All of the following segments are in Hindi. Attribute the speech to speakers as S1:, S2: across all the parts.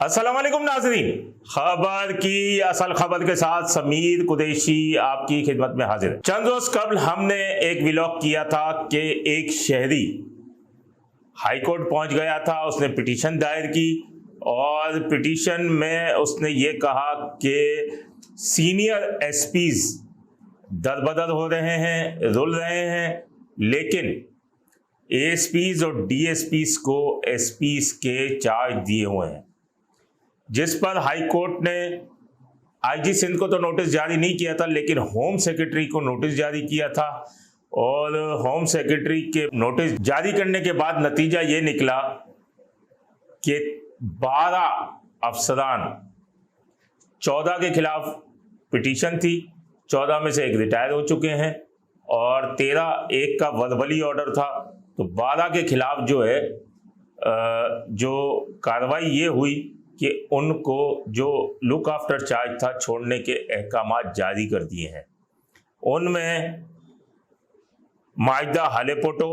S1: अस्सलाम वालेकुम नाज़रीन, खबर की असल खबर के साथ समीर कुरैशी आपकी खिदमत में हाजिर है। चंद रोज कबल हमने एक व्लॉग किया था कि एक शहरी हाई कोर्ट पहुंच गया था, उसने पिटीशन दायर की और पिटीशन में उसने ये कहा कि सीनियर एसपीज दरबदर हो रहे हैं, रुल रहे हैं, लेकिन एएसपीज और डीएसपीज को एसपीज के चार्ज दिए हुए हैं, जिस पर हाई कोर्ट ने आईजी सिंध को तो नोटिस जारी नहीं किया था, लेकिन होम सेक्रेटरी को नोटिस जारी किया था। और होम सेक्रेटरी के नोटिस जारी करने के बाद नतीजा ये निकला कि 12 अफसरान, 14 के खिलाफ पिटीशन थी, 14 में से एक रिटायर हो चुके हैं और 13 एक का वर्बली ऑर्डर था। तो 12 के खिलाफ जो है जो कार्रवाई ये हुई कि उनको जो लुक आफ्टर चार्ज था छोड़ने के अहकामात जारी कर दिए हैं। उनमें माजिदा हालेपोटो,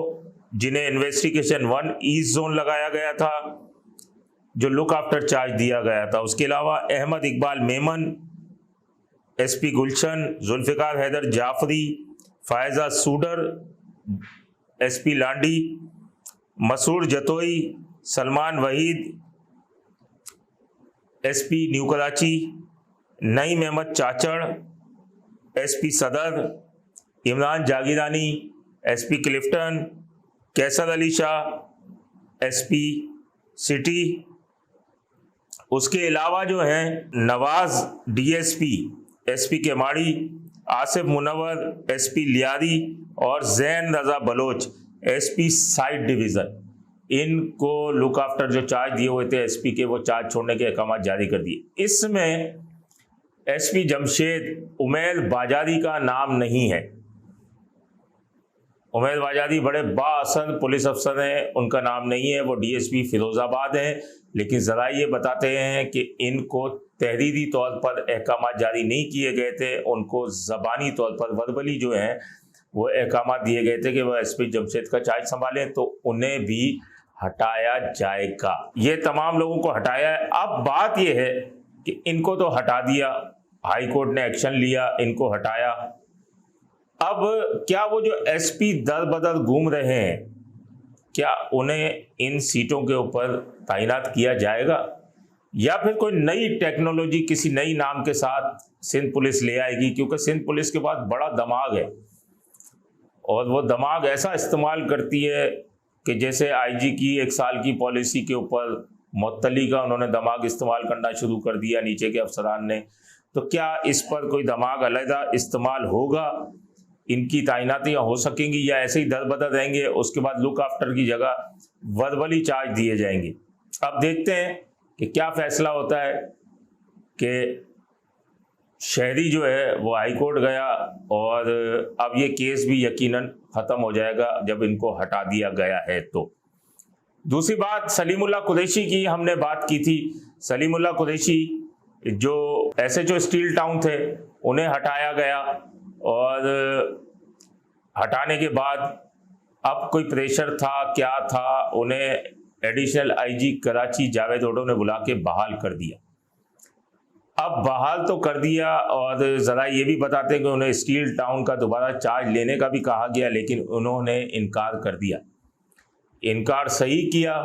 S1: जिन्हें इन्वेस्टिगेशन 1 ईस्ट जोन लगाया गया था, जो लुक आफ्टर चार्ज दिया गया था। उसके अलावा Ahmed Iqbal Memon, SP Gulshan, Zulfiqar Haider Jafri, Faiza Soodar, SP Landhi, Masoor Jatoi, Salman Waheed, SP new Karachi, Naeem Ahmed Chachar, SP Saddar, Imran Jagirani, SP Clifton, Qaiser Ali Shah, SP city. उसके अलावा जो हैं Nawaz DSP, SP Keamari, Asif Munawar, SP Lyari और Zain Raza Baloch, SP site division. इनको लुक आफ्टर जो चार्ज दिए हुए थे एसपी के, वो चार्ज छोड़ने के अहकाम जारी कर दिए। इसमें एसपी जमशेद उमैर बाजारी का नाम नहीं है। उमैर बाजारी बड़े बाअसर पुलिस अफसर हैं, उनका नाम नहीं है, वो डीएसपी फिरोजाबाद हैं। लेकिन ज़रा ये बताते हैं कि इनको तहरीरी तौर पर अहकाम जारी नहीं किए गए थे, उनको ज़बानी तौर पर वर्बली जो हैं वो अहकाम दिए गए थे कि वह एसपी जमशेद का चार्ज संभालें, तो उन्हें भी हटाया जाएगा। ये तमाम लोगों को हटाया है। अब बात यह है कि इनको तो हटा दिया, हाई कोर्ट ने एक्शन लिया, इनको हटाया। अब क्या वो जो एसपी दर बदर घूम रहे हैं, क्या उन्हें इन सीटों के ऊपर तैनात किया जाएगा या फिर कोई नई टेक्नोलॉजी किसी नई नाम के साथ सिंध पुलिस ले आएगी? क्योंकि सिंध पुलिस के पास बड़ा दिमाग है और वो दिमाग ऐसा इस्तेमाल करती है कि जैसे आईजी की 1 साल की पॉलिसी के ऊपर मुअत्तली का उन्होंने दिमाग इस्तेमाल करना शुरू कर दिया नीचे के अफसरान ने। तो क्या इस पर कोई दिमाग अलहदा इस्तेमाल होगा, इनकी तैनातियाँ हो सकेंगी या ऐसे ही दर बदर रहेंगे? उसके बाद लुक आफ्टर की जगह वर्बली चार्ज दिए जाएंगे। अब देखते हैं कि क्या फैसला होता है कि शहरी जो है वो हाई कोर्ट गया और अब ये केस भी यकीनन ख़त्म हो जाएगा जब इनको हटा दिया गया है। तो दूसरी बात, सलीमुल्लाह कुरैशी की हमने बात की थी। सलीमुल्लाह कुरैशी जो एसएचओ स्टील टाउन थे, उन्हें हटाया गया और हटाने के बाद अब कोई प्रेशर था, क्या था, उन्हें एडिशनल आईजी कराची जावेद ओडो ने बुला के बहाल कर दिया। अब बहाल तो कर दिया और ज़रा ये भी बताते हैं कि उन्हें स्टील टाउन का दोबारा चार्ज लेने का भी कहा गया, लेकिन उन्होंने इनकार कर दिया। इनकार सही किया।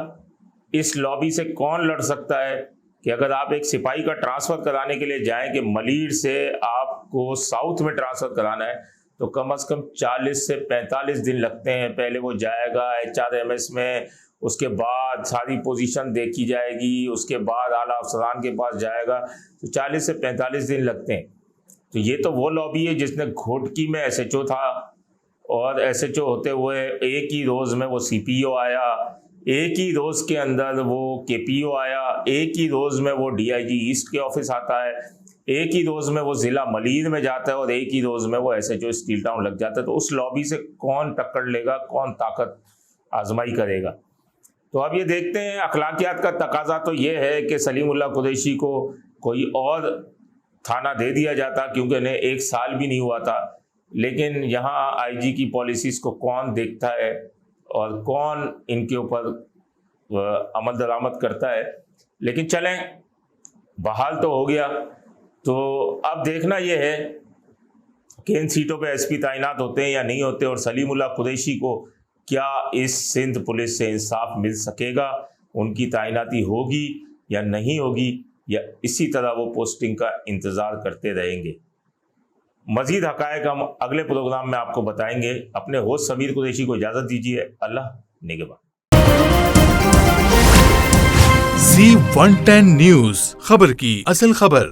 S1: इस लॉबी से कौन लड़ सकता है कि अगर आप एक सिपाही का ट्रांसफ़र कराने के लिए जाएं कि मलीर से आपको साउथ में ट्रांसफ़र कराना है, तो कम से कम 40 से 45 दिन लगते हैं। पहले वो जाएगा एचआरएमएस में, उसके बाद सारी पोजीशन देखी जाएगी, उसके बाद आला अफसरान के पास जाएगा, तो 40 से 45 दिन लगते हैं। तो ये तो वो लॉबी है जिसने घोटकी में एसएचओ था और एसएचओ होते हुए एक ही रोज़ में वो सीपीओ आया, एक ही रोज़ के अंदर वो केपीओ आया, एक ही रोज़ में वो डीआईजी ईस्ट के ऑफिस आता है, एक ही रोज़ में वो ज़िला मलीर में जाता है और एक ही रोज़ में वो एसएचओ स्टील टाउन लग जाता है। तो उस लॉबी से कौन टक्कर लेगा, कौन ताकत आजमाई करेगा? तो अब ये देखते हैं। अखलाकियात का तकाजा तो ये है कि सलीमुल्लाह कुरैशी को कोई और थाना दे दिया जाता, क्योंकि इन्हें 1 साल भी नहीं हुआ था। लेकिन यहाँ आईजी की पॉलिसीज को कौन देखता है और कौन इनके ऊपर अमल दरामद करता है। लेकिन चलें, बहाल तो हो गया, तो अब देखना यह है कि इन सीटों पे एसपी तैनात होते हैं या नहीं होते, और सलीमुल्लाह कुरैशी को क्या इस सिंध पुलिस से इंसाफ मिल सकेगा, उनकी तैनाती होगी या नहीं होगी, या इसी तरह वो पोस्टिंग का इंतज़ार करते रहेंगे। मज़ीद हक़ाइक़ हम अगले प्रोग्राम में आपको बताएंगे। अपने होस्ट समीर कुरैशी को इजाज़त दीजिए। अल्लाह निगहबान।
S2: Z110 न्यूज़, खबर की असल खबर।